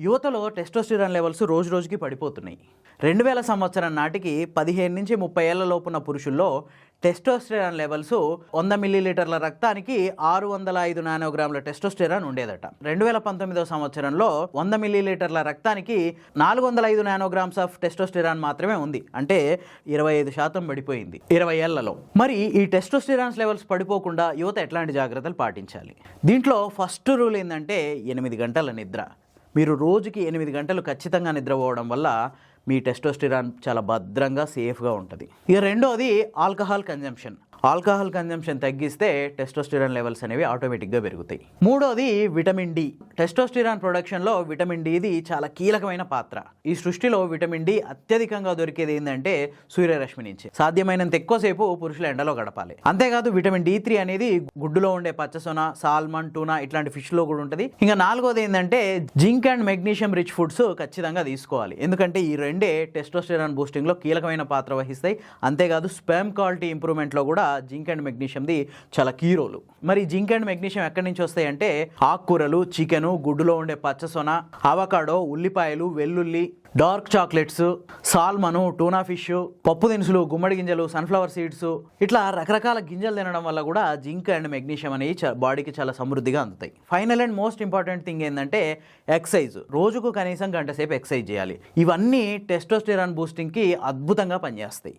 యువతలో testosterone levels రోజు రోజుకి పడిపోతున్నాయి. 2000 సంవత్సరం నాటికి 15 నుంచి 30 ఏళ్ల లోపున్న పురుషుల్లో టెస్టోస్టిరాన్ లెవెల్స్ 100 మిల్లీలీటర్ల రక్తానికి 605 నానోగ్రాముల టెస్టోస్టిరాన్ ఉండేదట. 2019 సంవత్సరంలో 100 మిల్లీలీటర్ల రక్తానికి 405 నానోగ్రామ్స్ ఆఫ్ టెస్టోస్టిరాన్ మాత్రమే ఉంది. అంటే 25% పడిపోయింది 20 ఏళ్లలో. మరి ఈ టెస్టోస్టిరాన్ లెవెల్స్ పడిపోకుండా యువత ఎట్లాంటి జాగ్రత్తలు పాటించాలి? దీంట్లో ఫస్ట్ రూల్ ఏంటంటే 8 గంటల నిద్ర. మీరు రోజుకి 8 గంటలు ఖచ్చితంగా నిద్రపోవడం వల్ల మీ టెస్టోస్టిరాన్ చాలా భద్రంగా సేఫ్గా ఉంటుంది. ఇక రెండోది ఆల్కహాల్ కన్జంప్షన్ తగ్గిస్తే టెస్టోస్టిరాన్ లెవెల్స్ అనేవి ఆటోమేటిక్గా పెరుగుతాయి. మూడోది విటమిన్ డి. టెస్టోస్టిరాన్ ప్రొడక్షన్లో విటమిన్ డిది చాలా కీలకమైన పాత్ర. ఈ సృష్టిలో విటమిన్ డి అత్యధికంగా దొరికేది ఏంటంటే సూర్యరశ్మి నుంచి. సాధ్యమైనంత ఎక్కువసేపు పురుషుల ఎండలో గడపాలి. అంతేకాదు విటమిన్ D3 అనేది గుడ్డులో ఉండే పచ్చసొన, సాల్మన్, టూనా ఇట్లాంటి ఫిష్లో కూడా ఉంటుంది. ఇంకా నాలుగోది ఏంటంటే zinc and magnesium rich foods ఖచ్చితంగా తీసుకోవాలి. ఎందుకంటే ఈ రెండే టెస్టోస్టిరాన్ బూస్టింగ్లో కీలకమైన పాత్ర వహిస్తాయి. అంతేకాదు స్పెర్మ్ క్వాలిటీ ఇంప్రూవ్మెంట్లో కూడా జింక్ అండ్ మెగ్నీషియంది చాలా కీ రోలు. మరి జింక్ అండ్ మెగ్నీషియం ఎక్కడి నుంచి వస్తాయంటే ఆకుకూరలు, చికెను, గుడ్డులో ఉండే పచ్చసొన, అవకాడో, ఉల్లిపాయలు, వెల్లుల్లి, dark chocolates, salmon, tuna fish, పప్పు దినుసులు, గుమ్మడి గింజలు, సన్ఫ్లవర్ సీడ్స్ ఇట్లా రకరకాల గింజలు తినడం వల్ల కూడా జింక్ అండ్ మెగ్నీషియం అనేవి బాడీకి చాలా సమృద్ధిగా అందుతాయి. Final and most important thing ఏంటంటే ఎక్సర్సైజ్. రోజుకు కనీసం 1 గంట సేపు ఎక్సర్సైజ్ చేయాలి. ఇవన్నీ టెస్టోస్టిరాన్ బూస్టింగ్కి అద్భుతంగా పనిచేస్తాయి.